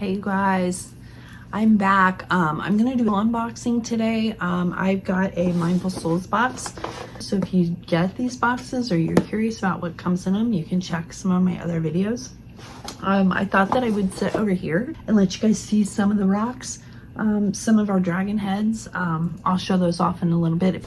Hey guys, I'm back. I'm gonna do an unboxing today. I've got a Mindful Souls box. So if you get these boxes or you're curious about what comes in them, you can check some of my other videos. I thought that I would sit over here and let you guys see some of the rocks, some of our dragon heads. I'll show those off in a little bit.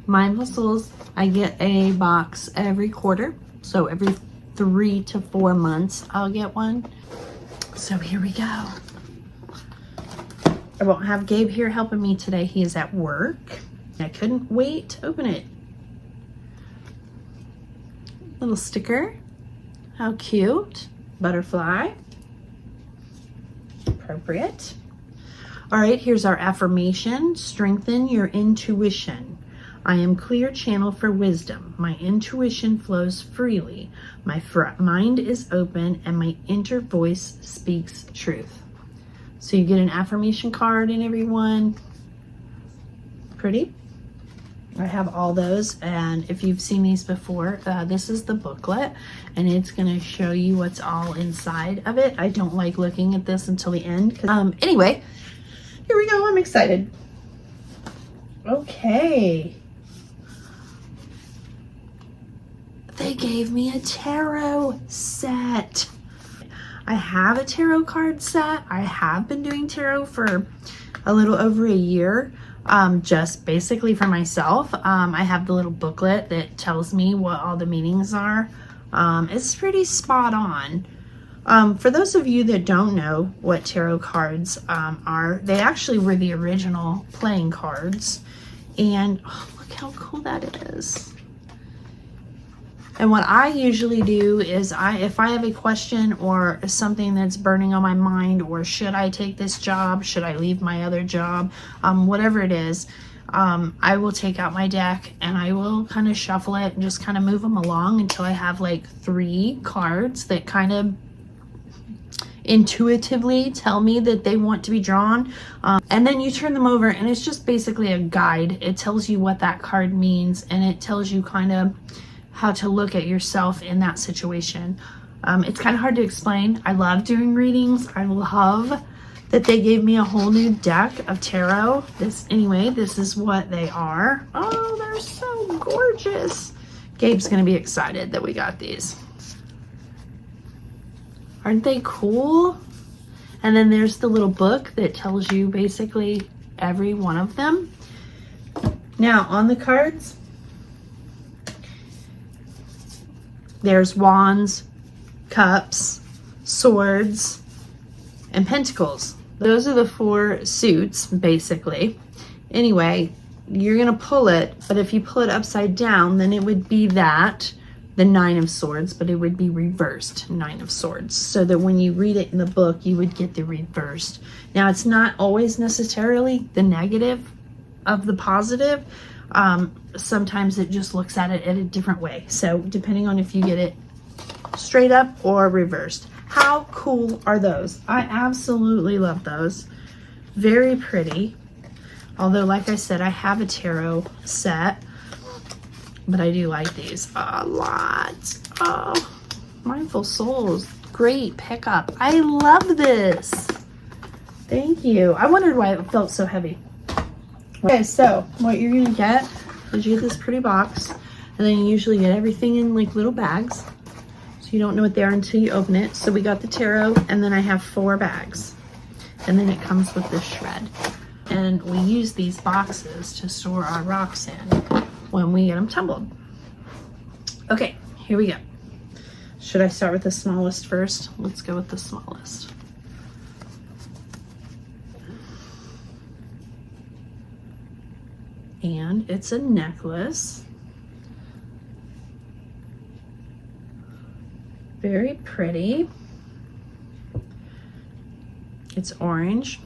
Mindful Souls, I get a box every quarter. So every 3 to 4 months, I'll get one. So here we go. I won't have Gabe here helping me today. He is at work. I couldn't wait to open it. Little sticker. How cute. Butterfly. Appropriate. All right, here's our affirmation. Strengthen your intuition. I am clear channel for wisdom. My intuition flows freely. My mind is open and my inner voice speaks truth. So you get an affirmation card in every one. Pretty. I have all those, and if you've seen these before, this is the booklet, and it's going to show you what's all inside of it. I don't like looking at this until the end. Anyway, here we go. I'm excited. Okay. They gave me a tarot set. I have a tarot card set. I have been doing tarot for a little over a year, just basically for myself. I have the little booklet that tells me what all the meanings are. It's pretty spot on. For those of you that don't know what tarot cards are, they actually were the original playing cards. And oh, look how cool that is. And what I usually do is if I have a question or something that's burning on my mind, or should I take this job? Should I leave my other job? Whatever it is, I will take out my deck and I will kind of shuffle it and just kind of move them along until I have like 3 cards that kind of intuitively tell me that they want to be drawn. And then you turn them over and it's just basically a guide. It tells you what that card means, and it tells you kind of how to look at yourself in that situation. It's kind of hard to explain. I love doing readings. I love that they gave me a whole new deck of tarot. This is what they are. Oh, they're so gorgeous. Gabe's gonna be excited that we got these. Aren't they cool? And then there's the little book that tells you basically every one of them. Now on the cards, there's wands, cups, swords, and pentacles. Those are the 4 suits, basically. Anyway, you're gonna pull it, but if you pull it upside down, then it would be the 9 of swords, but it would be reversed 9 of swords. So that when you read it in the book, you would get the reversed. Now, it's not always necessarily the negative of the positive. Sometimes it just looks at it in a different way. So depending on if you get it straight up or reversed. How cool are those? I absolutely love those. Very pretty. Although, like I said, I have a tarot set, but I do like these a lot. Oh, Mindful Souls, great pickup. I love this. Thank you. I wondered why it felt so heavy. Okay, so what you're gonna get is you get this pretty box, and then you usually get everything in like little bags, so you don't know what they are until you open it. So we got the tarot, and then I have 4 bags, and then it comes with this shred. And we use these boxes to store our rocks in when we get them tumbled. Okay, here we go. Should I start with the smallest first? Let's go with the smallest. And it's a necklace. Very pretty. It's orange.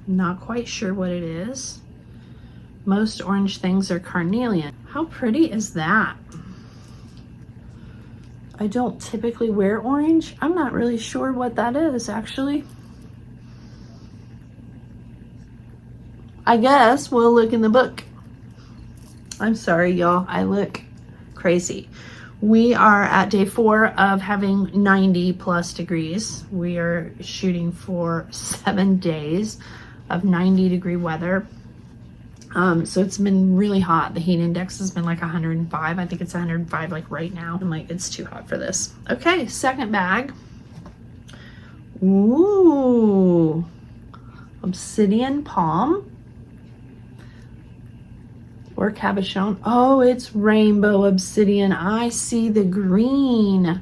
Not quite sure what it is. Most orange things are carnelian. How pretty is that? I don't typically wear orange. I'm not really sure what that is, actually. I guess we'll look in the book. I'm sorry, y'all. I look crazy. We are at day 4 of having 90 plus degrees. We are shooting for 7 days of 90-degree weather. So it's been really hot. The heat index has been like 105. I think it's 105 like right now. I'm like, it's too hot for this. Okay, second bag. Ooh, obsidian palm or cabochon. Oh, it's rainbow obsidian. I see the green.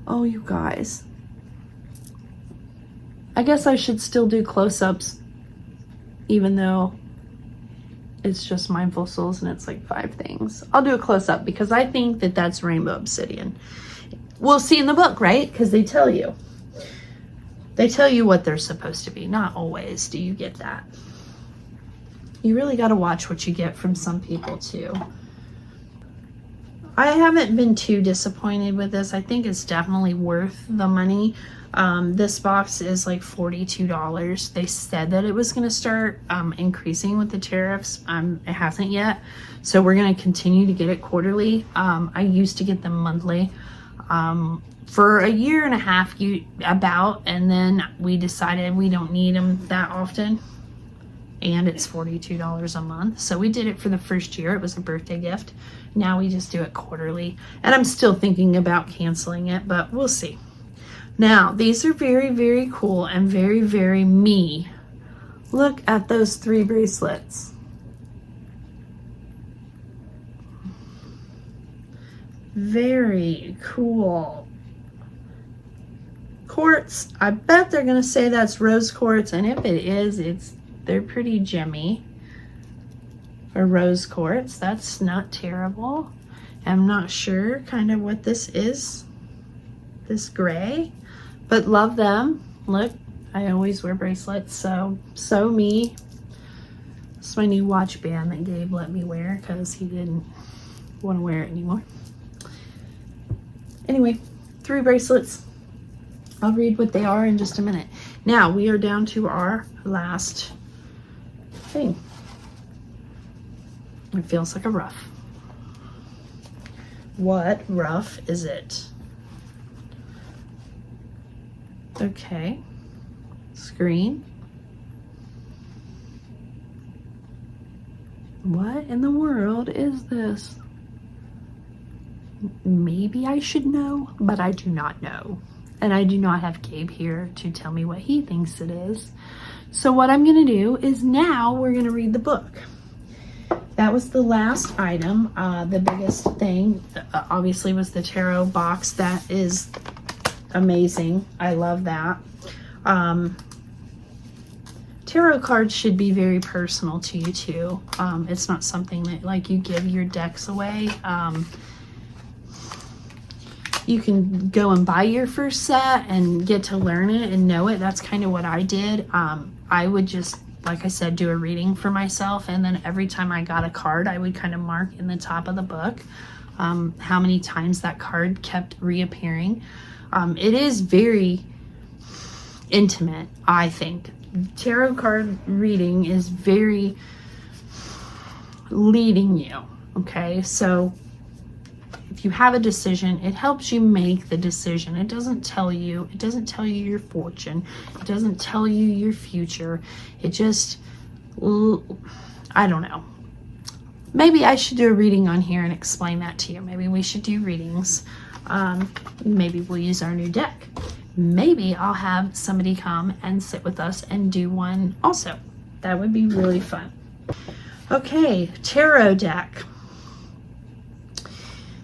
Oh, you guys. I guess I should still do close-ups even though it's just Mindful Souls and it's like 5 things. I'll do a close-up because I think that that's rainbow obsidian. We'll see in the book, right? Because they tell you. They tell you what they're supposed to be. Not always do you get that. You really got to watch what you get from some people too. I haven't been too disappointed with this. I think it's definitely worth the money. This box is like $42. They said that it was going to start increasing with the tariffs. It hasn't yet. So we're going to continue to get it quarterly. I used to get them monthly for a year and a half and then we decided we don't need them that often. And it's $42 a month. So we did it for the first year. It was a birthday gift. Now we just do it quarterly. And I'm still thinking about canceling it, but we'll see. Now, these are very, very cool and very, very me. Look at those 3 bracelets. Very cool. Quartz. I bet they're going to say that's rose quartz. And if it is, they're pretty gemmy for rose quartz. That's not terrible. I'm not sure kind of what this is. This gray. But love them. Look, I always wear bracelets, so me. It's my new watch band that Gabe let me wear because he didn't want to wear it anymore. Anyway, 3 bracelets. I'll read what they are in just a minute. Now, we are down to our last thing. It feels like a ruff. What ruff is it? Okay, screen. What in the world is this? Maybe I should know, but I do not know. And I do not have Gabe here to tell me what he thinks it is. So what I'm gonna do is now we're gonna read the book. That was the last item. The biggest thing obviously was the tarot box. That is amazing. I love that. Tarot cards should be very personal to you too. It's not something that like you give your decks away. You can go and buy your first set and get to learn it and know it. That's kind of what I did. I would just, like I said, do a reading for myself, and then every time I got a card, I would kind of mark in the top of the book how many times that card kept reappearing. It is very intimate, I think. Tarot card reading is very leading you, okay? So if you have a decision, it helps you make the decision. It doesn't tell you your fortune. It doesn't tell you your future. It just, I don't know. Maybe I should do a reading on here and explain that to you. Maybe we should do readings. Maybe we'll use our new deck. Maybe I'll have somebody come and sit with us and do one also. That would be really fun. Okay, tarot deck.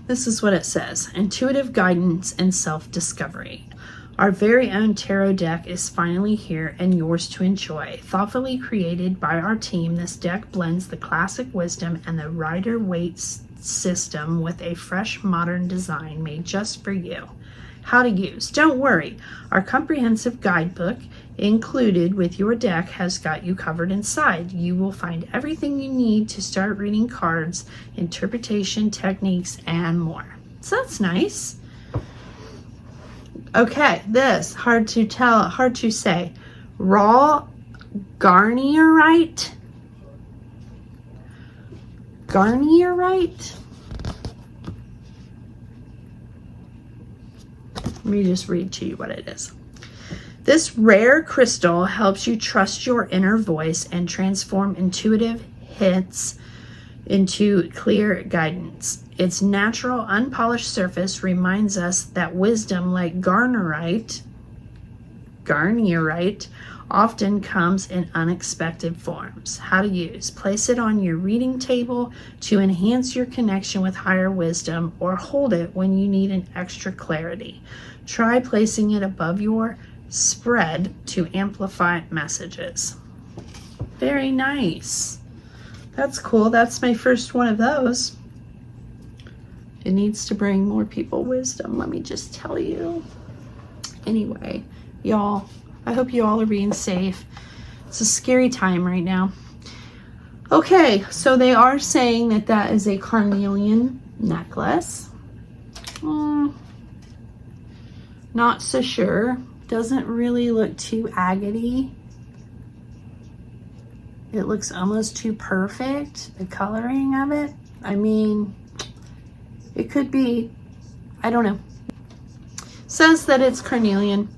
This is what it says: intuitive guidance and self-discovery. Our very own tarot deck is finally here and yours to enjoy. Thoughtfully created by our team, this deck blends the classic wisdom and the Rider-Waite system with a fresh modern design made just for you. How to use. Don't worry, our comprehensive guidebook included with your deck has got you covered inside. You will find everything you need to start reading cards, interpretation techniques, and more. So that's nice. Okay, this, hard to tell, hard to say. Raw Garnierite. Garnierite? Let me just read to you what it is. This rare crystal helps you trust your inner voice and transform intuitive hints into clear guidance. Its natural, unpolished surface reminds us that wisdom, like garnierite, often comes in unexpected forms. How to use. Place it on your reading table to enhance your connection with higher wisdom, or hold it when you need an extra clarity. Try placing it above your spread to amplify messages. Very nice. That's cool. That's my first one of those. It needs to bring more people wisdom, let me just tell you. Anyway, y'all, I hope you all are being safe. It's a scary time right now. Okay, so they are saying that that is a carnelian necklace. Not so sure. Doesn't really look too agate-y. It looks almost too perfect, the coloring of it. I mean, it could be, I don't know. Says that it's carnelian,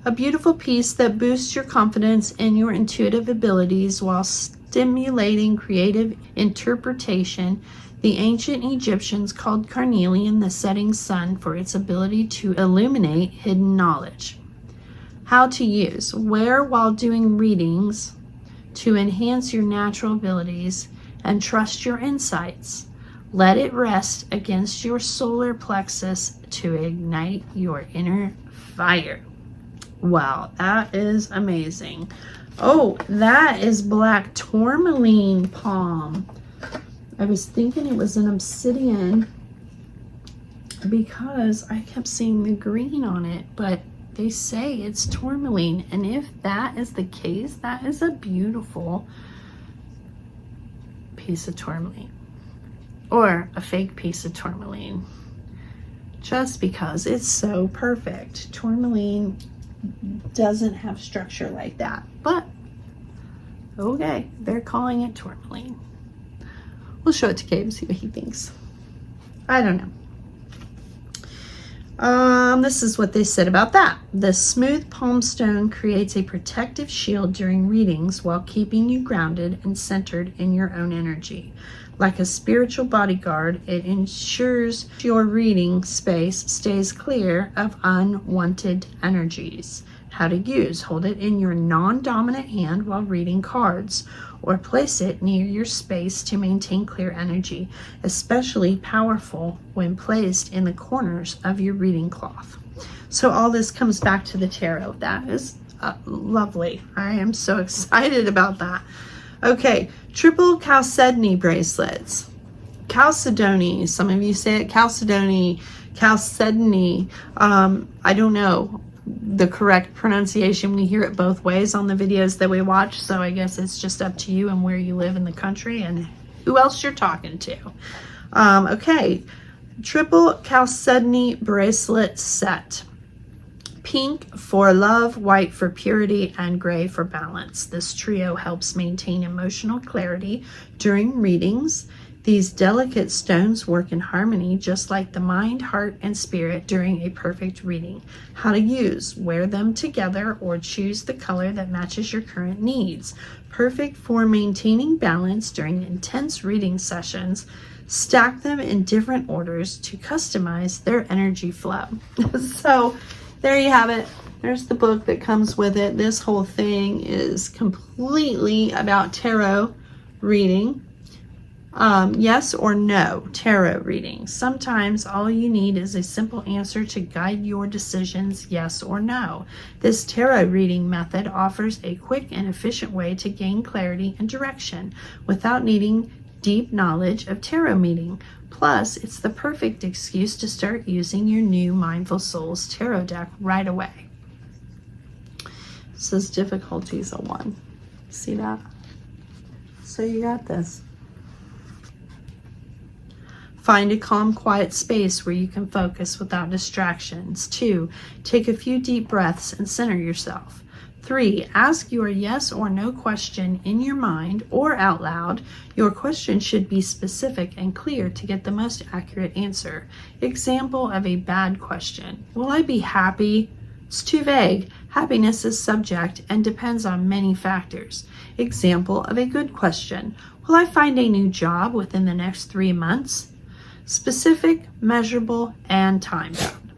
a beautiful piece that boosts your confidence in your intuitive abilities while stimulating creative interpretation. The ancient Egyptians called carnelian the setting sun for its ability to illuminate hidden knowledge. How to use. Wear while doing readings to enhance your natural abilities and trust your insights. Let it rest against your solar plexus to ignite your inner fire. Wow, that is amazing. Oh, that is black tourmaline palm. I was thinking it was an obsidian because I kept seeing the green on it, but they say it's tourmaline, and if that is the case, that is a beautiful piece of tourmaline, or a fake piece of tourmaline, just because it's so perfect. Tourmaline doesn't have structure like that, but okay, they're calling it tourmaline. We'll show it to Gabe, see what he thinks. I don't know. This is what they said about that. The smooth palm stone creates a protective shield during readings while keeping you grounded and centered in your own energy. Like a spiritual bodyguard, it ensures your reading space stays clear of unwanted energies. How to use. Hold it in your non-dominant hand while reading cards, or place it near your space to maintain clear energy, especially powerful when placed in the corners of your reading cloth. So all this comes back to the tarot. That is lovely. I am so excited about that. Okay, triple chalcedony bracelets. Chalcedony, some of you say it chalcedony, chalcedony. I don't know the correct pronunciation. We hear it both ways on the videos that we watch, so I guess it's just up to you and where you live in the country and who else you're talking to. Okay, triple chalcedony bracelet set. Pink for love, white for purity, and gray for balance. This trio helps maintain emotional clarity during readings. These delicate stones work in harmony, just like the mind, heart, and spirit during a perfect reading. How to use. Wear them together or choose the color that matches your current needs. Perfect for maintaining balance during intense reading sessions. Stack them in different orders to customize their energy flow. So there you have it. There's the book that comes with it. This whole thing is completely about tarot reading. Yes or no tarot reading. Sometimes all you need is a simple answer to guide your decisions, yes or no. This tarot reading method offers a quick and efficient way to gain clarity and direction without needing deep knowledge of tarot reading. Plus, it's the perfect excuse to start using your new Mindful Souls tarot deck right away. It says difficulties a 1. See that? So you got this. Find a calm, quiet space where you can focus without distractions. 2, take a few deep breaths and center yourself. 3, ask your yes or no question in your mind or out loud. Your question should be specific and clear to get the most accurate answer. Example of a bad question. Will I be happy? It's too vague. Happiness is subject and depends on many factors. Example of a good question. Will I find a new job within the next 3 months? Specific, measurable, and time-bound.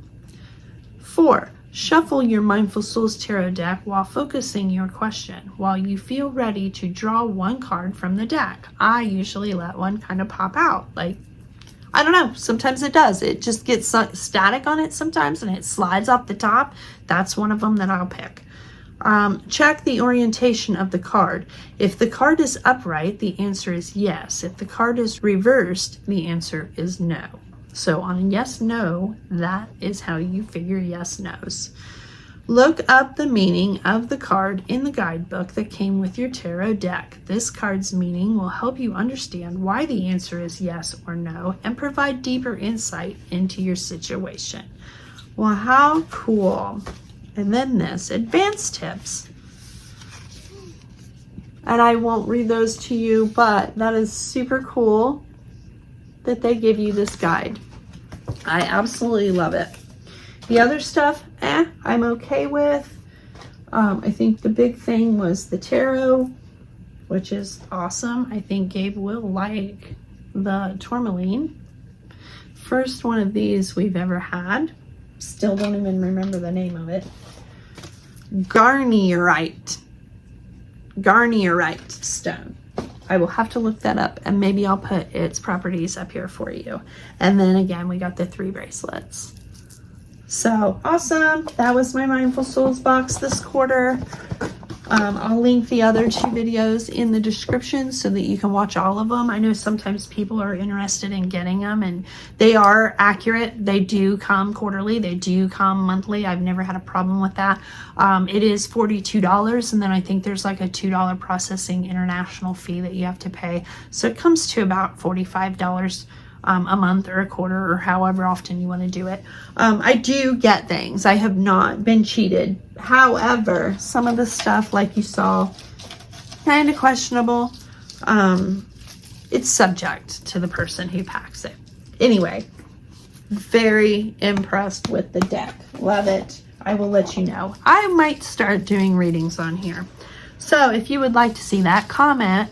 4. Shuffle your Mindful Souls Tarot deck while focusing your question. While you feel ready to draw one card from the deck, I usually let one kind of pop out. Like, I don't know, sometimes it does. It just gets static on it sometimes and it slides off the top. That's one of them that I'll pick. Check the orientation of the card. If the card is upright, the answer is yes. If the card is reversed, the answer is no. So on yes, no, that is how you figure yes, no's. Look up the meaning of the card in the guidebook that came with your tarot deck. This card's meaning will help you understand why the answer is yes or no and provide deeper insight into your situation. Well, how cool. And then this, advanced tips. And I won't read those to you, but that is super cool that they give you this guide. I absolutely love it. The other stuff, I'm okay with. I think the big thing was the tarot, which is awesome. I think Gabe will like the tourmaline. First one of these we've ever had. Still don't even remember the name of it. Garnierite stone. I will have to look that up and maybe I'll put its properties up here for you. And then again, we got the 3 bracelets. So awesome. That was my Mindful Souls box this quarter. I'll link the other 2 videos in the description so that you can watch all of them. I know sometimes people are interested in getting them and they are accurate. They do come quarterly. They do come monthly. I've never had a problem with that. It is $42 and then I think there's like a $2 processing international fee that you have to pay. So it comes to about $45 a month or a quarter or however often you want to do it. I do get things. I have not been cheated. However, some of the stuff like you saw, kind of questionable. It's subject to the person who packs it. Anyway, very impressed with the deck. Love it. I will let you know. I might start doing readings on here. So if you would like to see that, comment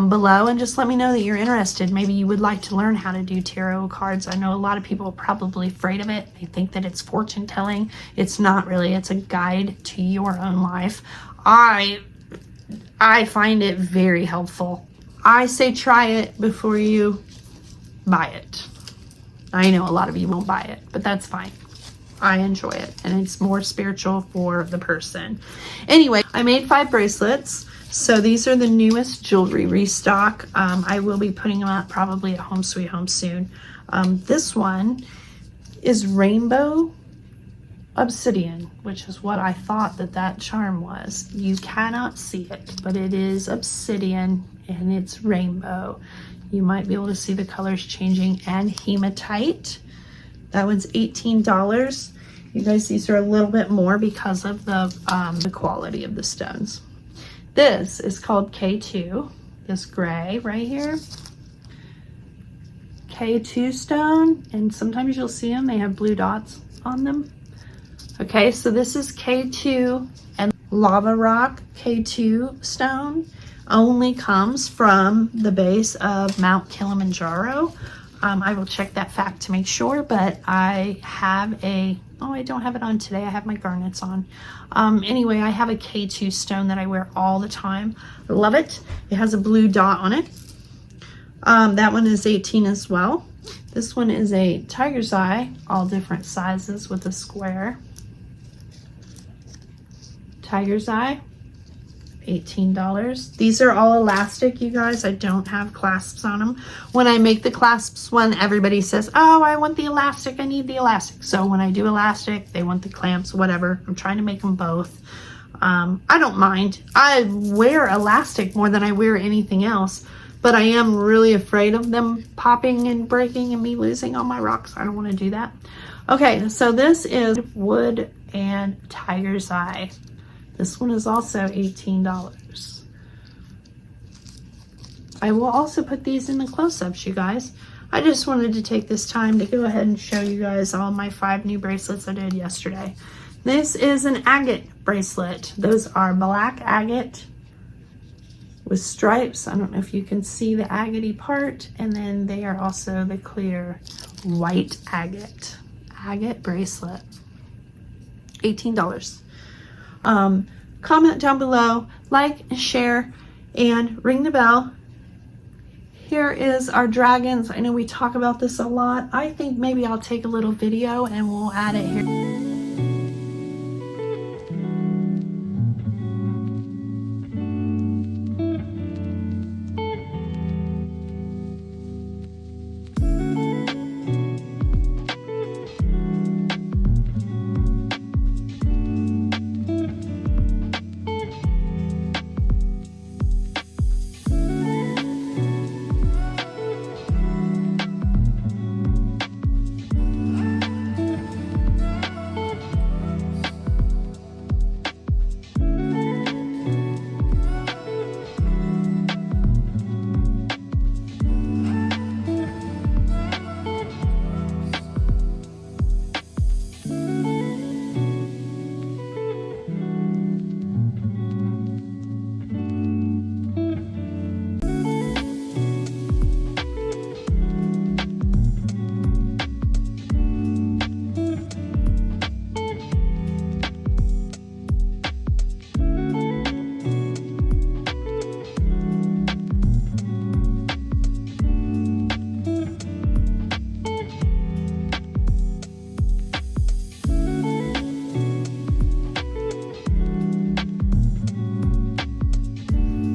below and just let me know that you're interested. Maybe you would like to learn how to do tarot cards. I know a lot of people are probably afraid of it. They think that it's fortune telling. It's not really. It's a guide to your own life. I find it very helpful. I say try it before you buy it. I know a lot of you won't buy it, but that's fine. I enjoy it and it's more spiritual for the person. Anyway, I made 5 bracelets. So these are the newest jewelry restock. I will be putting them out probably at Home Sweet Home soon. This one is rainbow obsidian, which is what I thought that charm was. You cannot see it, but it is obsidian and it's rainbow. You might be able to see the colors changing, and hematite. That one's $18. You guys, these are a little bit more because of the quality of the stones. This is called K2, this gray right here. K2 stone, and sometimes you'll see them, they have blue dots on them. Okay, so this is K2, and lava rock K2 stone only comes from the base of Mount Kilimanjaro. I will check that fact to make sure, but I have I don't have it on today. I have my garnets on. Anyway, I have a K2 stone that I wear all the time. I love it. It has a blue dot on it. That one is 18 as well. This one is a tiger's eye, all different sizes with a square. Tiger's eye, $18. These are all elastic, you guys. I don't have clasps on them. When I make the clasps one, everybody says, oh, I want the elastic, I need the elastic. So when I do elastic, they want the clamps, whatever. I'm trying to make them both. I don't mind. I wear elastic more than I wear anything else, but I am really afraid of them popping and breaking and me losing all my rocks. I don't want to do that. Okay, so this is wood and tiger's eye. This one is also $18. I will also put these in the close-ups, you guys. I just wanted to take this time to go ahead and show you guys all my 5 new bracelets I did yesterday. This is an agate bracelet. Those are black agate with stripes. I don't know if you can see the agate part. And then they are also the clear white agate. Agate bracelet. $18. Comment down below, like and share, and ring the bell. Here is our dragons. I know we talk about this a lot. I think maybe I'll take a little video and we'll add it here.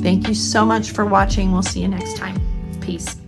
Thank you so much for watching. We'll see you next time. Peace.